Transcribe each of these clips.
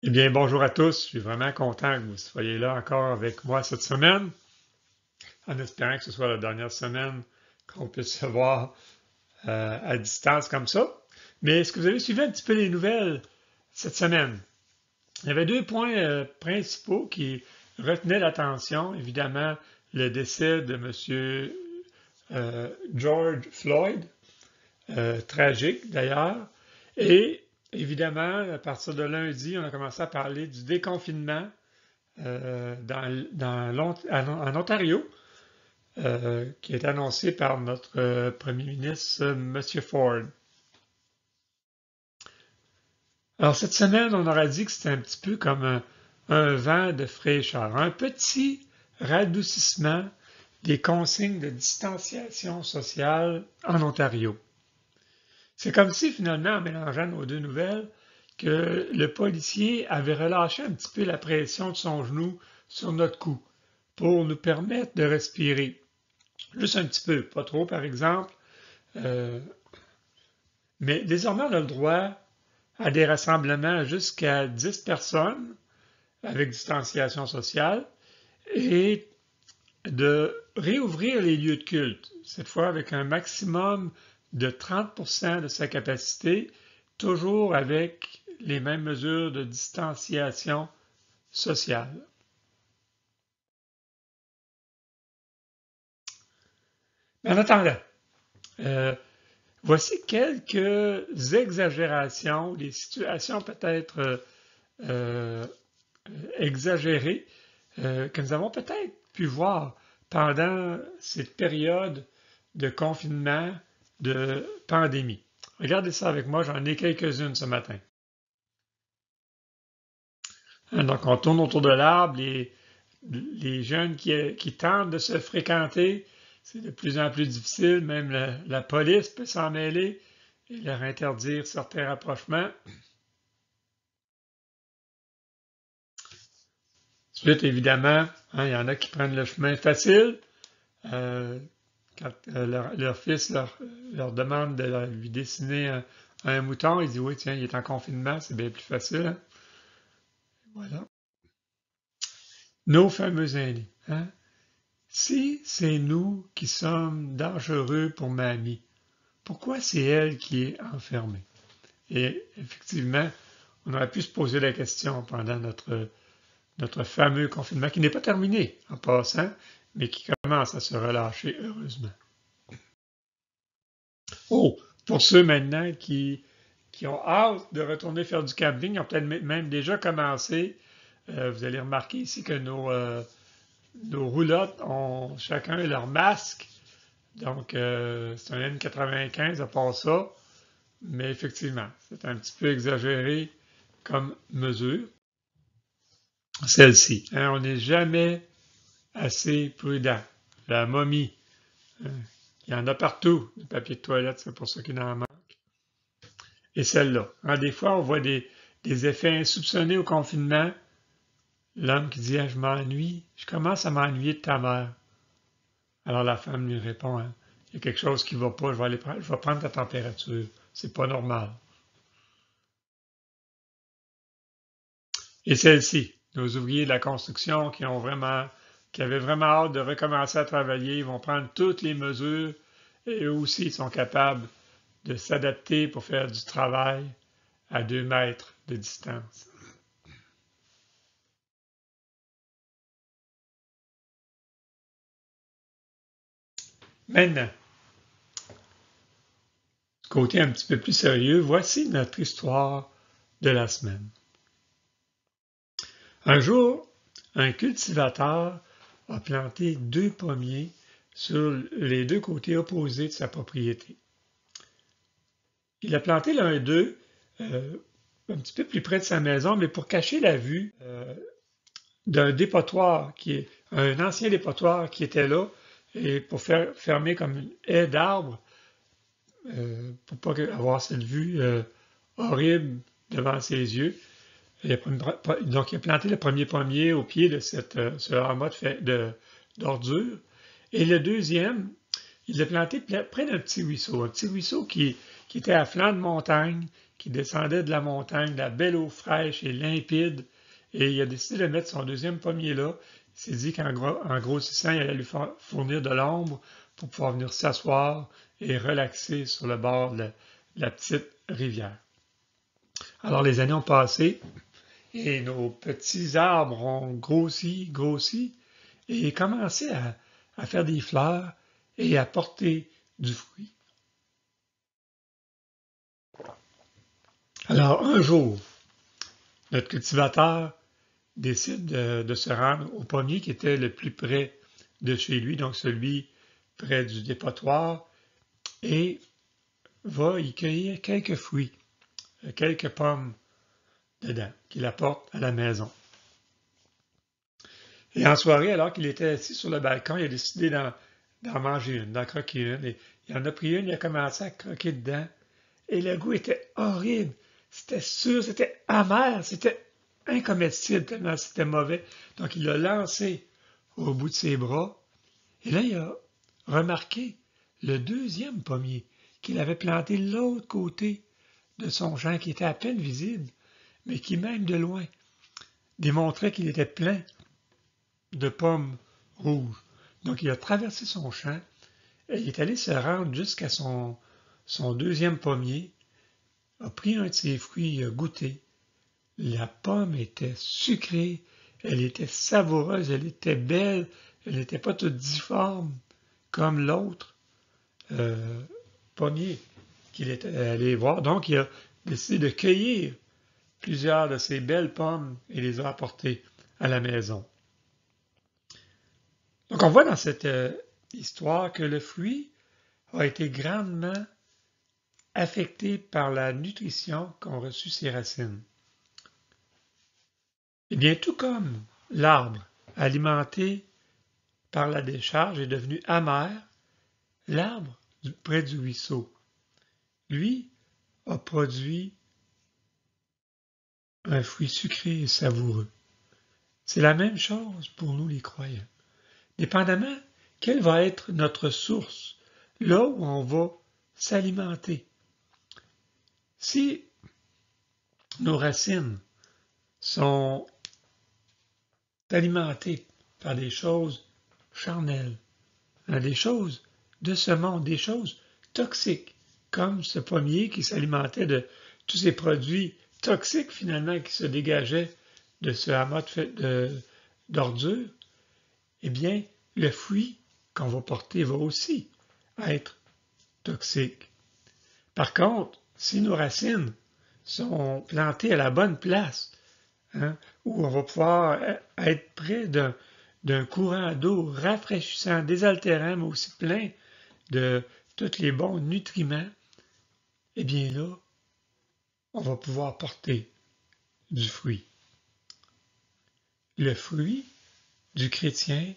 Eh bien, bonjour à tous. Je suis vraiment content que vous soyez là encore avec moi cette semaine, en espérant que ce soit la dernière semaine qu'on puisse se voir à distance comme ça. Mais est-ce que vous avez suivi un petit peu les nouvelles cette semaine? Il y avait deux points principaux qui retenaient l'attention. Évidemment, le décès de M. George Floyd, tragique d'ailleurs, et évidemment, à partir de lundi, on a commencé à parler du déconfinement en Ontario, qui est annoncé par notre premier ministre, M. Ford. Alors, cette semaine, on aurait dit que c'était un petit peu comme un vent de fraîcheur, un petit radoucissement des consignes de distanciation sociale en Ontario. C'est comme si, finalement, en mélangeant nos deux nouvelles, que le policier avait relâché un petit peu la pression de son genou sur notre cou pour nous permettre de respirer. Juste un petit peu, pas trop par exemple. Euh, mais désormais, on a le droit à des rassemblements jusqu'à 10 personnes avec distanciation sociale et de réouvrir les lieux de culte, cette fois avec un maximum de 30% de sa capacité, toujours avec les mêmes mesures de distanciation sociale. Mais en attendant, euh, voici quelques exagérations, des situations peut-être euh, exagérées que nous avons peut-être pu voir pendant cette période de confinement, de pandémie. Regardez ça avec moi, j'en ai quelques-unes ce matin. Donc, on tourne autour de l'arbre, les jeunes qui tentent de se fréquenter, c'est de plus en plus difficile, même la police peut s'en mêler et leur interdire certains rapprochements. Ensuite, évidemment, il y en a qui prennent le chemin facile. Euh, Quand leur fils leur demande de lui dessiner un mouton, il dit oui, tiens, il est en confinement, c'est bien plus facile, hein. Voilà. Nos fameux aînés, hein? Si c'est nous qui sommes dangereux pour mamie, pourquoi c'est elle qui est enfermée? Et effectivement, on aurait pu se poser la question pendant notre fameux confinement, qui n'est pas terminé en passant, mais qui commence à se relâcher heureusement. Oh, pour ceux maintenant qui ont hâte de retourner faire du camping, ils ont peut-être même déjà commencé. Vous allez remarquer ici que nos roulottes ont chacun leur masque. Donc, c'est un N95 à part ça. Mais effectivement, c'est un petit peu exagéré comme mesure. Celle-ci, hein, on n'est jamais assez prudent. La momie, hein, il y en a partout, du papier de toilette, c'est pour ça qu'il en manque. Et celle-là. Hein, des fois, on voit des effets insoupçonnés au confinement. L'homme qui dit ah, je m'ennuie, je commence à m'ennuyer de ta mère. Alors la femme lui répond hein, il y a quelque chose qui ne va pas, je vais prendre ta température. C'est pas normal. Et celle-ci, nos ouvriers de la construction qui avaient vraiment hâte de recommencer à travailler, ils vont prendre toutes les mesures et eux aussi ils sont capables de s'adapter pour faire du travail à 2 mètres de distance. Maintenant, côté un petit peu plus sérieux, voici notre histoire de la semaine. Un jour, un cultivateur a planté 2 pommiers sur les 2 côtés opposés de sa propriété. Il a planté l'un d'eux un petit peu plus près de sa maison, mais pour cacher la vue d'un dépotoir qui est un ancien dépotoir qui était là et pour faire fermer comme une haie d'arbres pour pas avoir cette vue horrible devant ses yeux. Donc, il a planté le premier pommier au pied de ce hamas d'ordures. Et le deuxième, il l'a planté près d'un petit ruisseau qui était à flanc de montagne, qui descendait de la montagne, de la belle eau fraîche et limpide, et il a décidé de mettre son deuxième pommier là. Il s'est dit qu'en grossissant, il allait lui fournir de l'ombre pour pouvoir venir s'asseoir et relaxer sur le bord de la petite rivière. Alors les années ont passé et nos petits arbres ont grossi et commencé à faire des fleurs et à porter du fruit. Alors un jour, notre cultivateur décide de se rendre au pommier qui était le plus près de chez lui, donc celui près du dépotoir, et va y cueillir quelques fruits, quelques pommes dedans, qu'il apporte à la maison. Et en soirée, alors qu'il était assis sur le balcon, il a décidé d'en manger une, d'en croquer une. Et il en a pris une, il a commencé à croquer dedans. Et le goût était horrible. C'était sûr, c'était amer, c'était incomestible tellement c'était mauvais. Donc il l'a lancé au bout de ses bras. Et là, il a remarqué le deuxième pommier qu'il avait planté de l'autre côté de son champ, qui était à peine visible, mais qui, même de loin, démontrait qu'il était plein de pommes rouges. Donc il a traversé son champ et il est allé se rendre jusqu'à son deuxième pommier, a pris un de ses fruits, il a goûté. La pomme était sucrée, elle était savoureuse, elle était belle, elle n'était pas toute difforme comme l'autre pommier qu'il était allé voir. Donc il a décidé de cueillir plusieurs de ces belles pommes et les a apportées à la maison. Donc on voit dans cette histoire que le fruit a été grandement affecté par la nutrition qu'ont reçu ses racines. Eh bien, tout comme l'arbre alimenté par la décharge est devenu amer, l'arbre près du ruisseau, lui, a produit un fruit sucré et savoureux. C'est la même chose pour nous les croyants. Dépendamment quelle va être notre source, là où on va s'alimenter. Si nos racines sont alimentées par des choses charnelles, des choses de ce monde, des choses toxiques, comme ce pommier qui s'alimentait de tous ces produits toxiques finalement qui se dégageaient de ce amas d'ordures, eh bien, le fruit qu'on va porter va aussi être toxique. Par contre, si nos racines sont plantées à la bonne place, où on va pouvoir être près d'un courant d'eau rafraîchissant, désaltérant, mais aussi plein de tous les bons nutriments, eh bien là, on va pouvoir porter du fruit. Le fruit du chrétien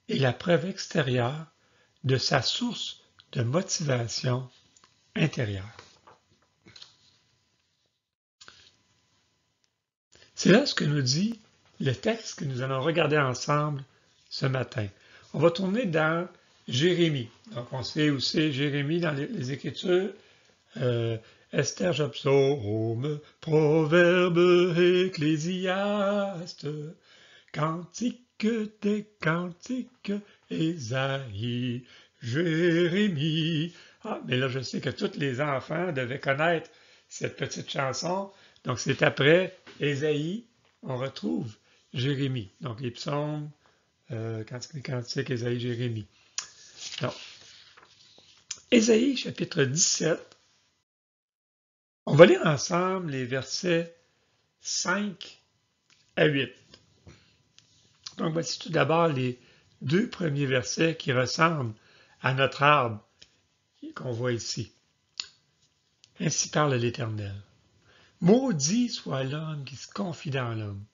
est la preuve extérieure de sa source de motivation intérieure. C'est là ce que nous dit le texte que nous allons regarder ensemble ce matin. On va tourner dans Jérémie. Donc on sait où c'est Jérémie dans les Écritures. Esther, Job, Psaume, Proverbe, Ecclésiaste, Cantique des cantiques, Ésaïe, Jérémie. Ah, mais là je sais que tous les enfants devaient connaître cette petite chanson. Donc c'est après Ésaïe, on retrouve Jérémie. Donc les psaumes, Cantique des cantiques, Ésaïe, Jérémie. Donc, Ésaïe chapitre 17. On va lire ensemble les versets 5 à 8. Donc voici tout d'abord les deux premiers versets qui ressemblent à notre arbre qu'on voit ici. Ainsi parle l'Éternel. Maudit soit l'homme qui se confie dans l'homme,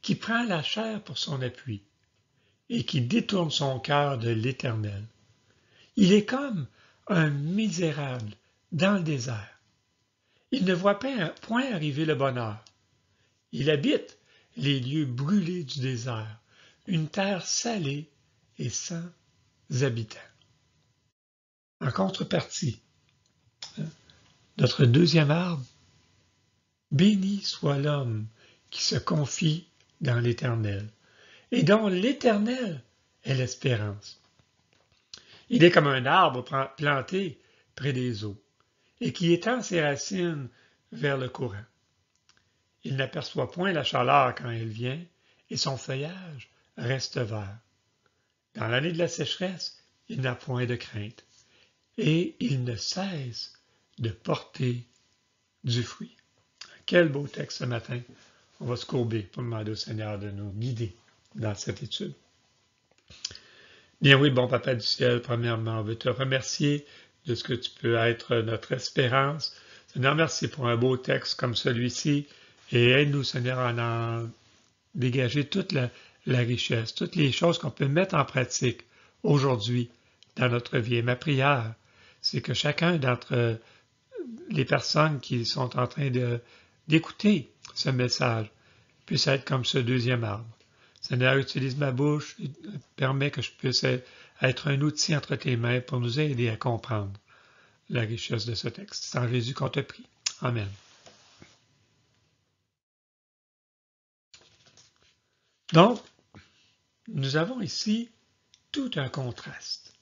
qui prend la chair pour son appui, et qui détourne son cœur de l'Éternel. Il est comme un misérable dans le désert. Il ne voit point arriver le bonheur. Il habite les lieux brûlés du désert, une terre salée et sans habitants. En contrepartie, notre deuxième arbre, béni soit l'homme qui se confie dans l'Éternel et dont l'Éternel est l'espérance. Il est comme un arbre planté près des eaux et qui étend ses racines vers le courant. Il n'aperçoit point la chaleur quand elle vient et son feuillage reste vert. Dans l'année de la sécheresse, il n'a point de crainte et il ne cesse de porter du fruit. Quel beau texte ce matin. On va se courber pour demander au Seigneur de nous guider dans cette étude. Bien oui, bon Papa du ciel, premièrement, on veut te remercier de ce que tu peux être notre espérance. Seigneur, merci pour un beau texte comme celui-ci et aide-nous, Seigneur, à en dégager toute la richesse, toutes les choses qu'on peut mettre en pratique aujourd'hui dans notre vie. Et ma prière, c'est que chacun d'entre les personnes qui sont en train d'écouter ce message puisse être comme ce deuxième arbre. Seigneur, utilise ma bouche, permets que je puisse être un outil entre tes mains pour nous aider à comprendre la richesse de ce texte. C'est en Jésus qu'on te prie. Amen. Donc, nous avons ici tout un contraste.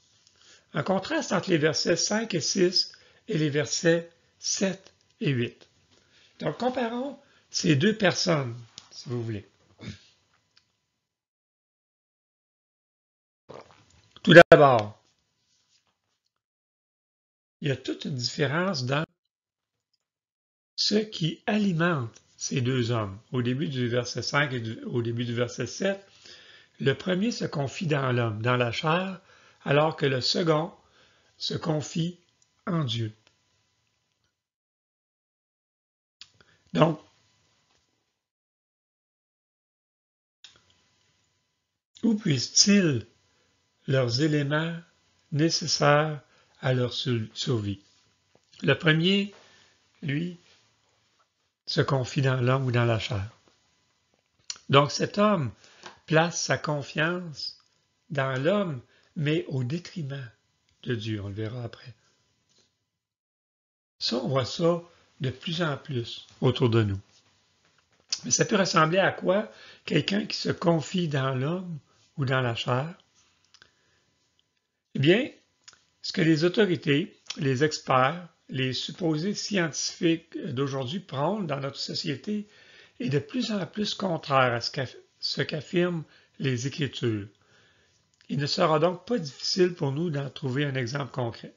Un contraste entre les versets 5 et 6 et les versets 7 et 8. Donc, comparons ces deux personnes, si vous voulez. Tout d'abord, il y a toute une différence dans ce qui alimente ces deux hommes. Au début du verset 5 et au début du verset 7, le premier se confie dans l'homme, dans la chair, alors que le second se confie en Dieu. Donc, où puissent-ils leurs éléments nécessaires à leur survie? Le premier, lui, se confie dans l'homme ou dans la chair. Donc cet homme place sa confiance dans l'homme, mais au détriment de Dieu. On le verra après. Ça, on voit ça de plus en plus autour de nous. Mais ça peut ressembler à quoi? Quelqu'un qui se confie dans l'homme ou dans la chair? Eh bien, ce que les autorités, les experts, les supposés scientifiques d'aujourd'hui prônent dans notre société est de plus en plus contraire à ce qu'affirment les Écritures. Il ne sera donc pas difficile pour nous d'en trouver un exemple concret.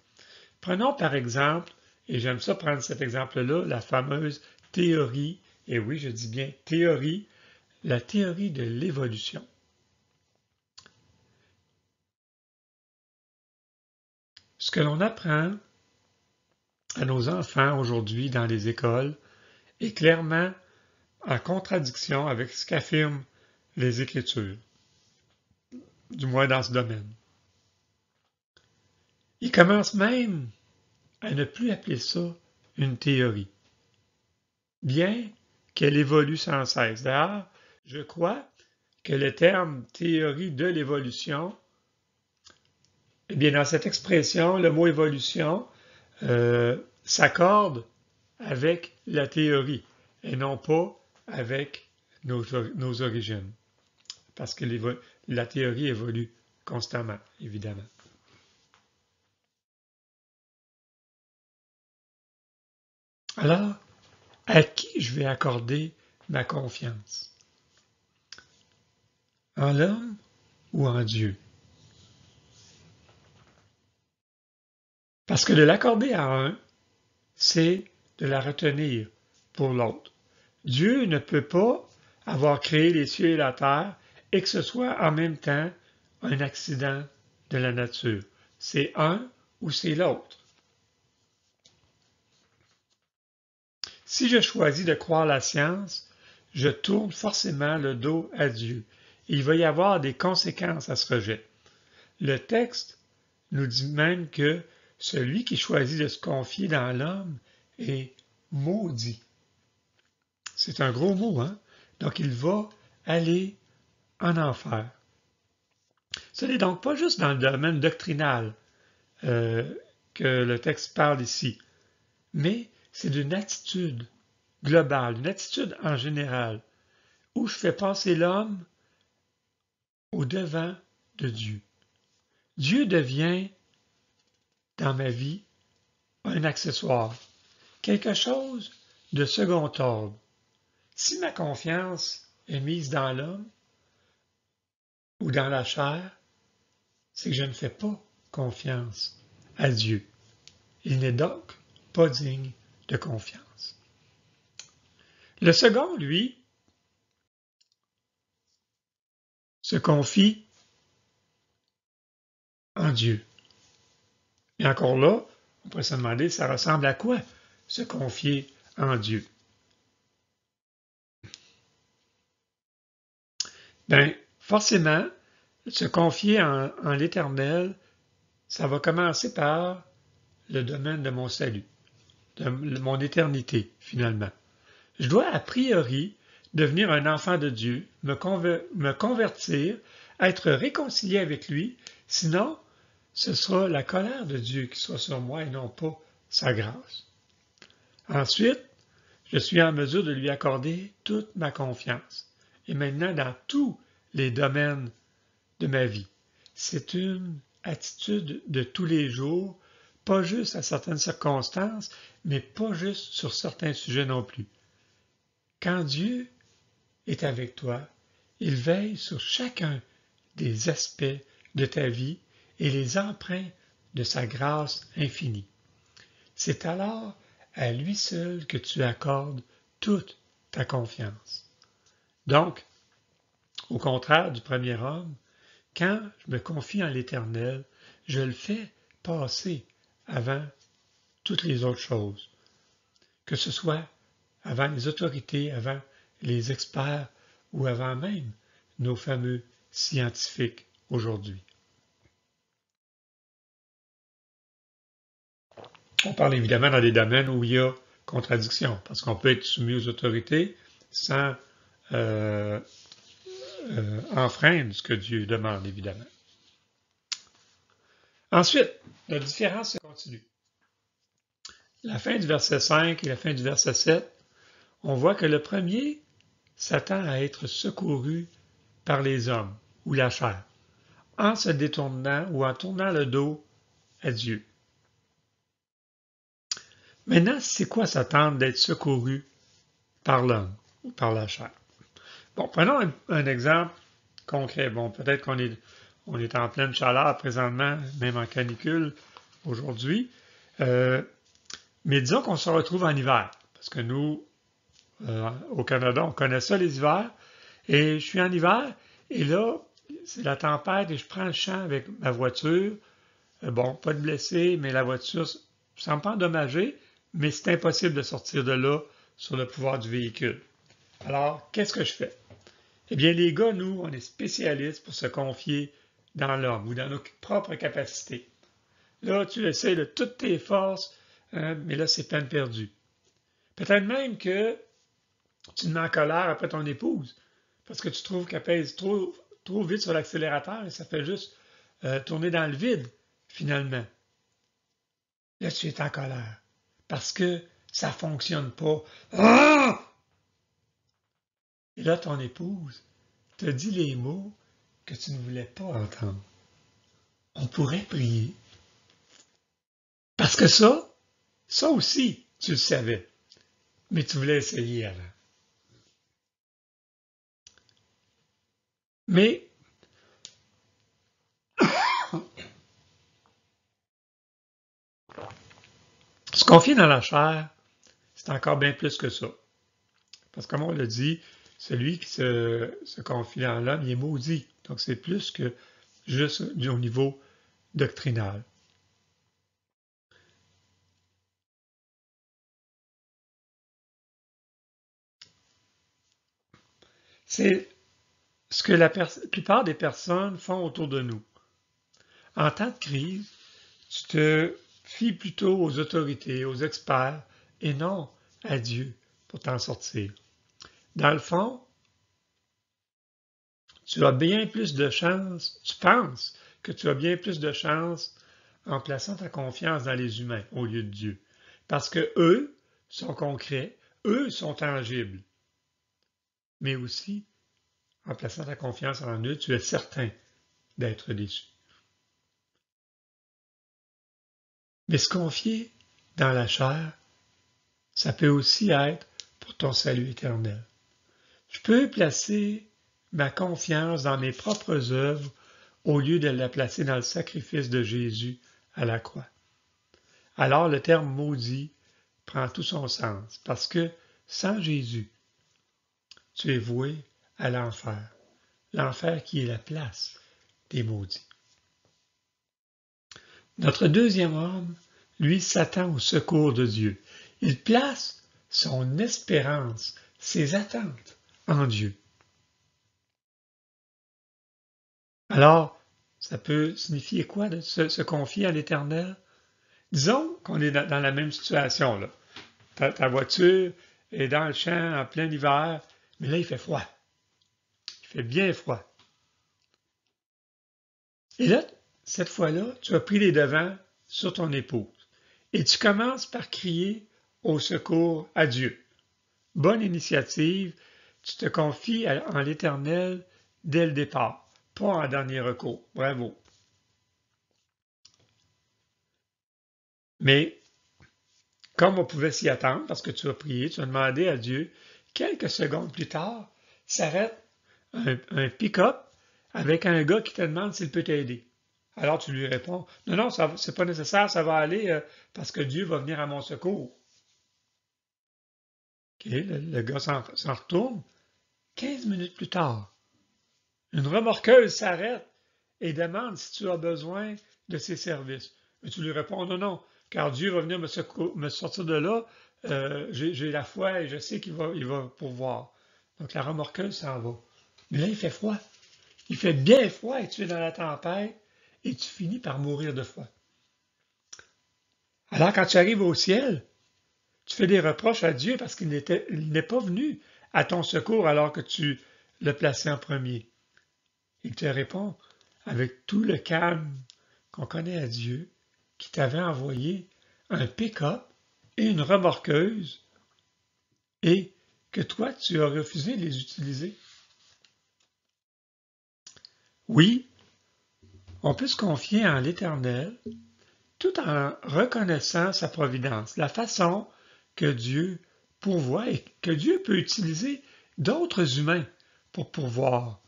Prenons par exemple, et j'aime ça prendre cet exemple-là, la fameuse théorie, et oui, je dis bien théorie, la théorie de l'évolution. Ce que l'on apprend à nos enfants aujourd'hui dans les écoles est clairement en contradiction avec ce qu'affirment les Écritures, du moins dans ce domaine. Ils commencent même à ne plus appeler ça une théorie, bien qu'elle évolue sans cesse. D'ailleurs, je crois que le terme théorie de l'évolution, eh bien, dans cette expression, le mot évolution s'accorde avec la théorie et non pas avec nos origines. Parce que la théorie évolue constamment, évidemment. Alors, à qui je vais accorder ma confiance? En l'homme ou en Dieu? Parce que de l'accorder à un, c'est de la retenir pour l'autre. Dieu ne peut pas avoir créé les cieux et la terre et que ce soit en même temps un accident de la nature. C'est un ou c'est l'autre. Si je choisis de croire la science, je tourne forcément le dos à Dieu. Il va y avoir des conséquences à ce rejet. Le texte nous dit même que celui qui choisit de se confier dans l'homme est maudit. C'est un gros mot, hein? Donc il va aller en enfer. Ce n'est donc pas juste dans le domaine doctrinal que le texte parle ici, mais c'est d'une attitude globale, une attitude en général, où je fais passer l'homme au devant de Dieu. Dieu devient, dans ma vie, un accessoire, quelque chose de second ordre. Si ma confiance est mise dans l'homme ou dans la chair, c'est que je ne fais pas confiance à Dieu. Il n'est donc pas digne de confiance. Le second, lui, se confie en Dieu. Et encore là, on pourrait se demander, ça ressemble à quoi se confier en Dieu? Bien, forcément, se confier en l'Éternel, ça va commencer par le domaine de mon salut, de mon éternité, finalement. Je dois a priori devenir un enfant de Dieu, me convertir, être réconcilié avec lui, sinon ce sera la colère de Dieu qui soit sur moi et non pas sa grâce. Ensuite, je suis en mesure de lui accorder toute ma confiance. Et maintenant, dans tous les domaines de ma vie. C'est une attitude de tous les jours, pas juste à certaines circonstances, mais pas juste sur certains sujets non plus. Quand Dieu est avec toi, il veille sur chacun des aspects de ta vie et les emprunts de sa grâce infinie. C'est alors à lui seul que tu accordes toute ta confiance. Donc, au contraire du premier homme, quand je me confie en l'Éternel, je le fais passer avant toutes les autres choses, que ce soit avant les autorités, avant les experts ou avant même nos fameux scientifiques aujourd'hui. On parle évidemment dans des domaines où il y a contradiction, parce qu'on peut être soumis aux autorités sans enfreindre ce que Dieu demande, évidemment. Ensuite, la différence se continue. La fin du verset 5 et la fin du verset 7, on voit que le premier s'attend à être secouru par les hommes ou la chair, en se détournant ou en tournant le dos à Dieu. Maintenant, c'est quoi s'attendre d'être secouru par l'homme ou par la chair? Bon, prenons un exemple concret. Bon, peut-être qu'on est en pleine chaleur présentement, même en canicule aujourd'hui. Mais disons qu'on se retrouve en hiver, parce que nous, au Canada, on connaît ça les hivers. Et je suis en hiver, et là, c'est la tempête, et je prends le champ avec ma voiture. Bon, pas de blessés, mais la voiture ne semble pas endommagée, mais c'est impossible de sortir de là sur le pouvoir du véhicule. Alors, qu'est-ce que je fais? Eh bien, les gars, nous, on est spécialistes pour se confier dans l'homme ou dans nos propres capacités. Là, tu essaies de toutes tes forces, mais là, c'est peine perdue. Peut-être même que tu te mets en colère après ton épouse parce que tu trouves qu'elle pèse trop vite sur l'accélérateur et ça fait juste tourner dans le vide, finalement. Là, tu es en colère parce que ça ne fonctionne pas. Ah! Et là, ton épouse te dit les mots que tu ne voulais pas entendre. On pourrait prier. Parce que ça aussi, tu le savais. Mais tu voulais essayer avant. Mais se confier dans la chair, c'est encore bien plus que ça. Parce que comme on l'a dit, celui qui se confie dans l'homme, il est maudit. Donc c'est plus que juste au niveau doctrinal. C'est ce que la plupart des personnes font autour de nous. En temps de crise, tu te fies plutôt aux autorités, aux experts, et non à Dieu pour t'en sortir. Dans le fond, tu as bien plus de chances, tu penses que tu as bien plus de chances en plaçant ta confiance dans les humains au lieu de Dieu. Parce que eux sont concrets, eux sont tangibles. Mais aussi, en plaçant ta confiance en eux, tu es certain d'être déçu. Mais se confier dans la chair, ça peut aussi être pour ton salut éternel. Je peux placer ma confiance dans mes propres œuvres au lieu de la placer dans le sacrifice de Jésus à la croix. Alors le terme maudit prend tout son sens, parce que sans Jésus, tu es voué à l'enfer. L'enfer qui est la place des maudits. Notre deuxième homme, lui, s'attend au secours de Dieu. Il place son espérance, ses attentes en Dieu. Alors, ça peut signifier quoi de se confier à l'Éternel? Disons qu'on est dans la même situation, là. Ta voiture est dans le champ en plein hiver, mais là, il fait froid. Il fait bien froid. Et là, cette fois-là, tu as pris les devants sur ton épouse. Et tu commences par crier au secours à Dieu. Bonne initiative, tu te confies en l'Éternel dès le départ, pas en dernier recours. Bravo. Mais, comme on pouvait s'y attendre, parce que tu as prié, tu as demandé à Dieu, quelques secondes plus tard, s'arrête un pick-up avec un gars qui te demande s'il peut t'aider. Alors tu lui réponds, non, non, c'est pas nécessaire, ça va aller parce que Dieu va venir à mon secours. Okay, le gars s'en retourne. 15 minutes plus tard, une remorqueuse s'arrête et demande si tu as besoin de ses services. Mais tu lui réponds, non, non, car Dieu va venir me sortir de là, j'ai la foi et je sais qu'il va pourvoir. Donc la remorqueuse s'en va. Mais là, il fait froid. Il fait bien froid et tu es dans la tempête et tu finis par mourir de froid. Alors quand tu arrives au ciel, tu fais des reproches à Dieu parce qu'il n'est pas venu à ton secours alors que tu l'as placé en premier. Il te répond avec tout le calme qu'on connaît à Dieu, qui t'avait envoyé un pick-up et une remorqueuse et que toi, tu as refusé de les utiliser. Oui, on peut se confier en l'Éternel tout en reconnaissant sa providence, la façon que Dieu pourvoit et que Dieu peut utiliser d'autres humains pour pourvoir.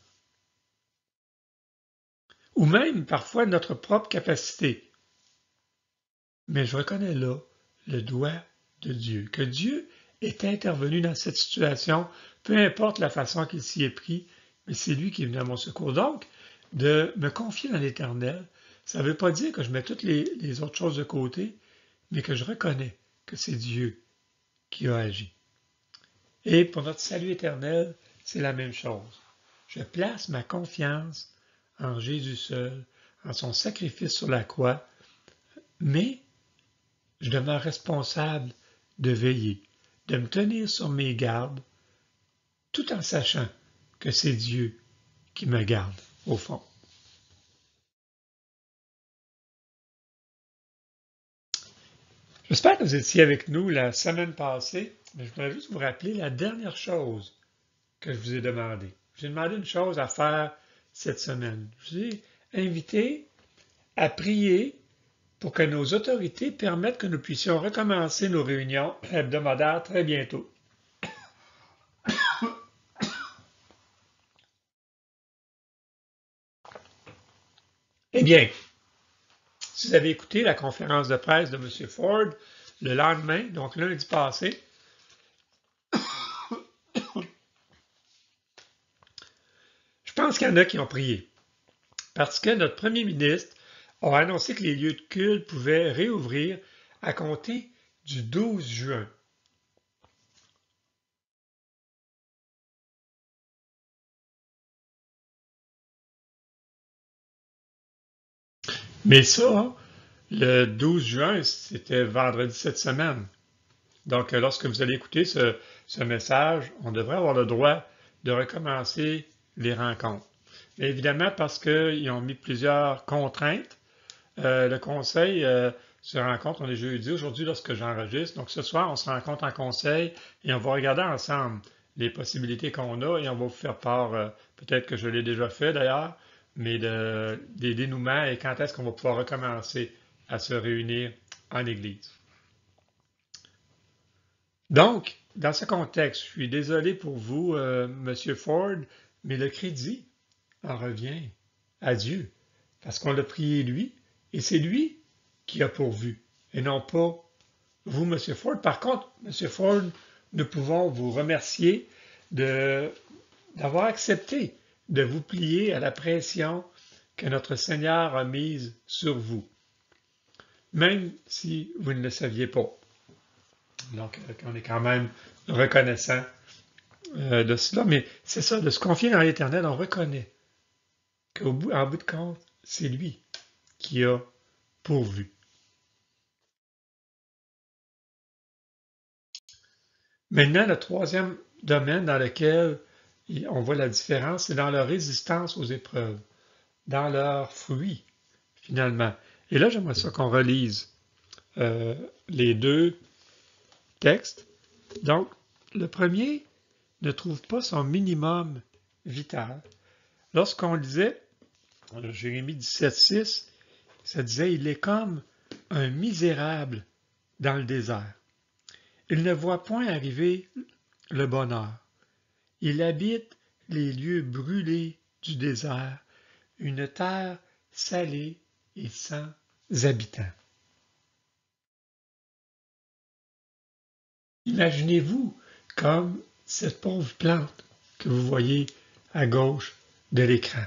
Ou même parfois notre propre capacité. Mais je reconnais là le doigt de Dieu, que Dieu est intervenu dans cette situation, peu importe la façon qu'il s'y est pris, mais c'est lui qui est venu à mon secours. Donc, de me confier dans l'Éternel, ça ne veut pas dire que je mets toutes les autres choses de côté, mais que je reconnais que c'est Dieu qui a agi. Et pour notre salut éternel, c'est la même chose. Je place ma confiance en Jésus seul, en son sacrifice sur la croix, mais je demeure responsable de veiller, de me tenir sur mes gardes, tout en sachant que c'est Dieu qui me garde au fond. J'espère que vous étiez avec nous la semaine passée, mais je voudrais juste vous rappeler la dernière chose que je vous ai demandé. J'ai demandé une chose à faire cette semaine. Je vous ai invité à prier pour que nos autorités permettent que nous puissions recommencer nos réunions hebdomadaires très bientôt. Eh bien, si vous avez écouté la conférence de presse de M. Ford le lendemain, donc lundi passé, je pense qu'il y en a qui ont prié. Parce que notre premier ministre a annoncé que les lieux de culte pouvaient réouvrir à compter du 12 juin. Mais ça, le 12 juin, c'était vendredi cette semaine. Donc, lorsque vous allez écouter ce message, on devrait avoir le droit de recommencer les rencontres. Mais évidemment, parce qu'ils ont mis plusieurs contraintes, Le conseil se rencontre, on est jeudi aujourd'hui lorsque j'enregistre. Donc ce soir, on se rencontre en conseil et on va regarder ensemble les possibilités qu'on a et on va vous faire part, peut-être que je l'ai déjà fait d'ailleurs, mais des dénouements et quand est-ce qu'on va pouvoir recommencer à se réunir en Église. Donc, dans ce contexte, je suis désolé pour vous, Monsieur Ford, mais le crédit en revient à Dieu, parce qu'on l'a prié lui, et c'est lui qui a pourvu, et non pas vous, Monsieur Ford. Par contre, Monsieur Ford, nous pouvons vous remercier d'avoir accepté de vous plier à la pression que notre Seigneur a mise sur vous, même si vous ne le saviez pas. Donc, on est quand même reconnaissant de cela, mais c'est ça, de se confier dans l'Éternel, on reconnaît qu'en bout de compte, c'est lui qui a pourvu. Maintenant, le troisième domaine dans lequel on voit la différence, c'est dans leur résistance aux épreuves, dans leurs fruits, finalement. Et là, j'aimerais ça qu'on relise les deux textes. Donc, le premier ne trouve pas son minimum vital. Lorsqu'on lisait Jérémie 17,6, ça disait « Il est comme un misérable dans le désert. Il ne voit point arriver le bonheur. Il habite les lieux brûlés du désert, une terre salée et sans habitants. » Imaginez-vous comme cette pauvre plante que vous voyez à gauche de l'écran.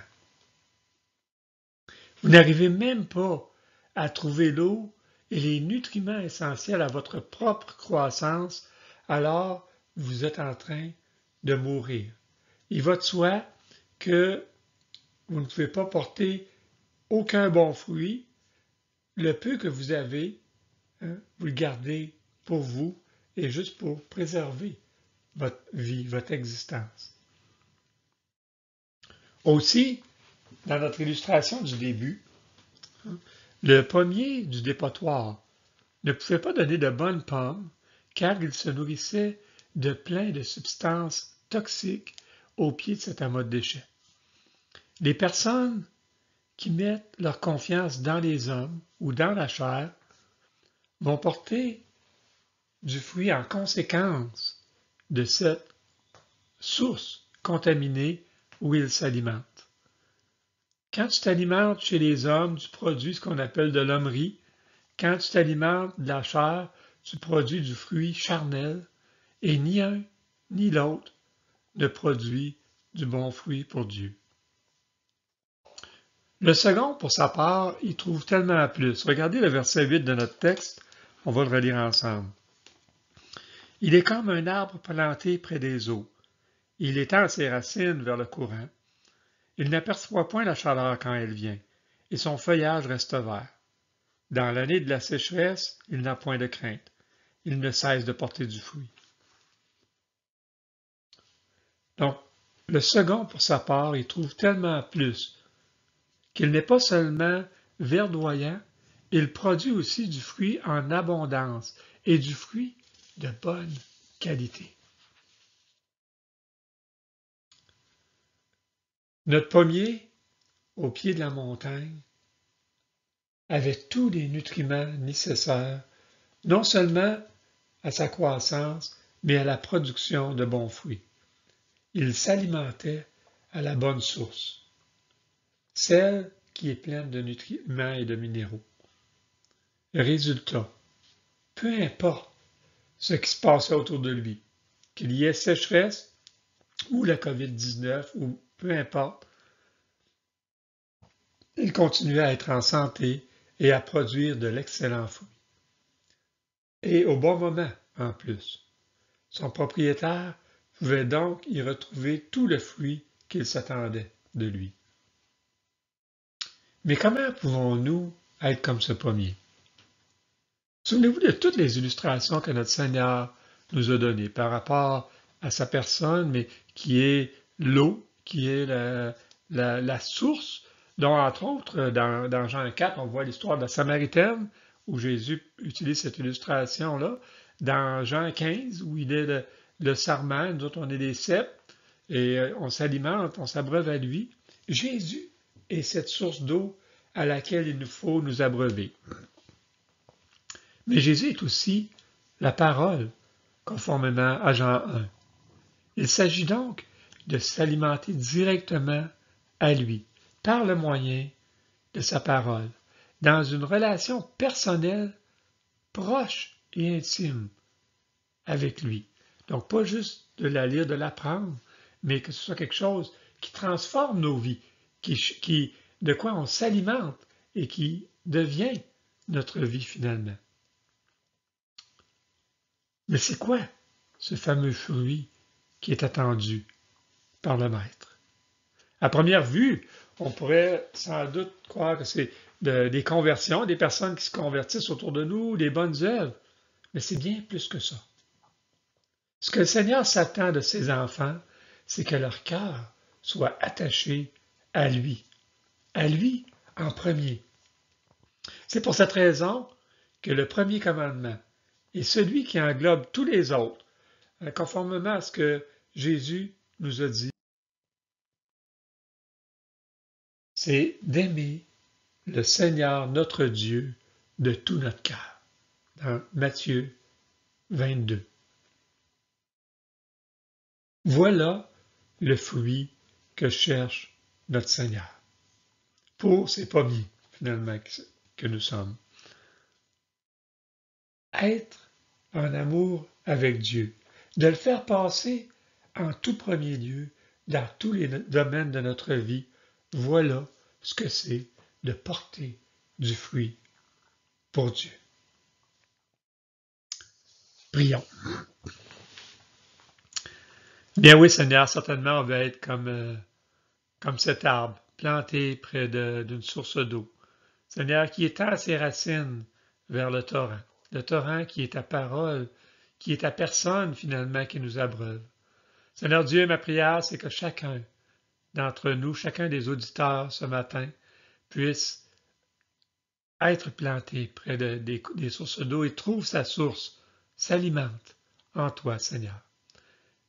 Vous n'arrivez même pas à trouver l'eau et les nutriments essentiels à votre propre croissance, alors vous êtes en train de mourir. Il va de soi que vous ne pouvez pas porter aucun bon fruit. Le peu que vous avez, vous le gardez pour vous et juste pour préserver votre vie, votre existence. Aussi, dans notre illustration du début, le pommier du dépotoir ne pouvait pas donner de bonnes pommes car il se nourrissait de plein de substances toxiques au pied de cet amas de déchets. Les personnes qui mettent leur confiance dans les hommes ou dans la chair vont porter du fruit en conséquence de cette source contaminée où ils s'alimentent. Quand tu t'alimentes chez les hommes, tu produis ce qu'on appelle de l'hommerie. Quand tu t'alimentes de la chair, tu produis du fruit charnel, et ni un ni l'autre ne produit du bon fruit pour Dieu. Le second, pour sa part, il trouve tellement plus. Regardez le verset 8 de notre texte, on va le relire ensemble. Il est comme un arbre planté près des eaux. Il étend ses racines vers le courant. Il n'aperçoit point la chaleur quand elle vient, et son feuillage reste vert. Dans l'année de la sécheresse, il n'a point de crainte. Il ne cesse de porter du fruit. Donc, le second, pour sa part, il trouve tellement plus qu'il n'est pas seulement verdoyant, il produit aussi du fruit en abondance et du fruit de bonne qualité. Notre pommier, au pied de la montagne, avait tous les nutriments nécessaires, non seulement à sa croissance, mais à la production de bons fruits. Il s'alimentait à la bonne source, celle qui est pleine de nutriments et de minéraux. Résultat, peu importe ce qui se passait autour de lui, qu'il y ait sécheresse ou la COVID-19 ou peu importe, il continuait à être en santé et à produire de l'excellent fruit. Et au bon moment, en plus. Son propriétaire pouvait donc y retrouver tout le fruit qu'il s'attendait de lui. Mais comment pouvons-nous être comme ce pommier? Souvenez-vous de toutes les illustrations que notre Seigneur nous a données par rapport à sa personne, mais qui est l'eau, qui est la source dont entre autres, dans Jean 4, on voit l'histoire de la Samaritaine, où Jésus utilise cette illustration-là. Dans Jean 15, où il est le sarment, nous autres, on est des cèpes, et on s'alimente, on s'abreuve à lui. Jésus est cette source d'eau à laquelle il nous faut nous abreuver. Mais Jésus est aussi la parole, conformément à Jean 1. Il s'agit donc de s'alimenter directement à lui, par le moyen de sa parole, dans une relation personnelle, proche et intime avec lui. Donc, pas juste de la lire, de l'apprendre, mais que ce soit quelque chose qui transforme nos vies, de quoi on s'alimente et qui devient notre vie finalement. Mais c'est quoi ce fameux fruit qui est attendu par le Maître? À première vue, on pourrait sans doute croire que c'est des conversions, des personnes qui se convertissent autour de nous, des bonnes œuvres, mais c'est bien plus que ça. Ce que le Seigneur s'attend de ses enfants, c'est que leur cœur soit attaché à lui en premier. C'est pour cette raison que le premier commandement est celui qui englobe tous les autres, conformément à ce que Jésus nous a dit. C'est d'aimer le Seigneur notre Dieu de tout notre cœur, dans Matthieu 22. Voilà le fruit que cherche notre Seigneur pour ses pommiers, finalement, que nous sommes. Être en amour avec Dieu, de le faire passer en tout premier lieu dans tous les domaines de notre vie, voilà ce que c'est de porter du fruit pour Dieu. Prions. Bien oui, Seigneur, certainement on veut être comme cet arbre planté près d'une source d'eau. Seigneur, qui étend ses racines vers le torrent qui est ta parole, qui est ta personne finalement qui nous abreuve. Seigneur Dieu, ma prière, c'est que chacun d'entre nous, chacun des auditeurs ce matin, puisse être planté près des sources d'eau et trouve sa source, s'alimente en toi, Seigneur.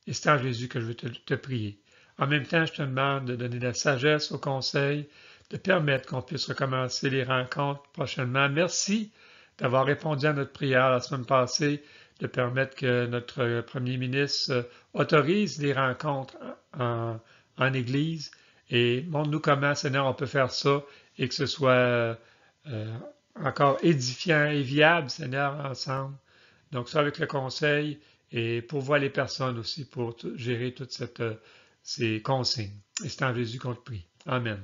Et c'est en Jésus que je veux te prier. En même temps, je te demande de donner la sagesse au conseil, de permettre qu'on puisse recommencer les rencontres prochainement. Merci d'avoir répondu à notre prière la semaine passée, de permettre que notre premier ministre autorise les rencontres en Église. Et montre-nous comment, Seigneur, on peut faire ça et que ce soit encore édifiant et viable, Seigneur, ensemble. Donc ça avec le conseil et pourvoir les personnes aussi pour gérer toutes ces consignes. Et c'est en Jésus qu'on te prie. Amen.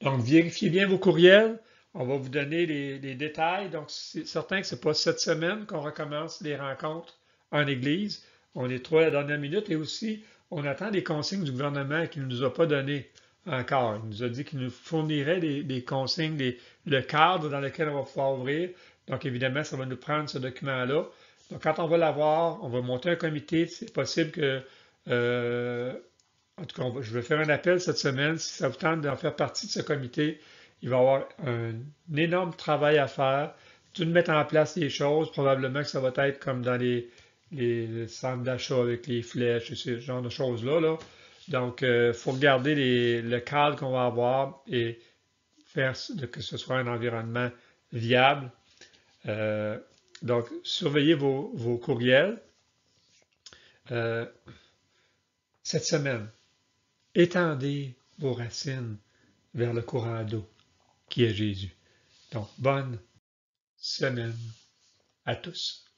Donc, vérifiez bien vos courriels. On va vous donner les détails. Donc, c'est certain que ce n'est pas cette semaine qu'on recommence les rencontres en Église. On est 3 à la dernière minute et aussi, on attend des consignes du gouvernement qu'il ne nous a pas données encore. Il nous a dit qu'il nous fournirait des consignes, le cadre dans lequel on va pouvoir ouvrir. Donc, évidemment, ça va nous prendre ce document-là. Donc, quand on va l'avoir, on va monter un comité. C'est possible que, en tout cas, je vais faire un appel cette semaine. Si ça vous tente d'en faire partie de ce comité, il va y avoir un énorme travail à faire. Tout de mettre en place les choses. Probablement que ça va être comme dans les centres d'achat avec les flèches et ce genre de choses-là. Là. Donc, il faut regarder le cadre qu'on va avoir et faire que ce soit un environnement viable. Donc, surveillez vos courriels. Cette semaine, étendez vos racines vers le courant d'eau qui est Jésus. Donc, bonne semaine à tous.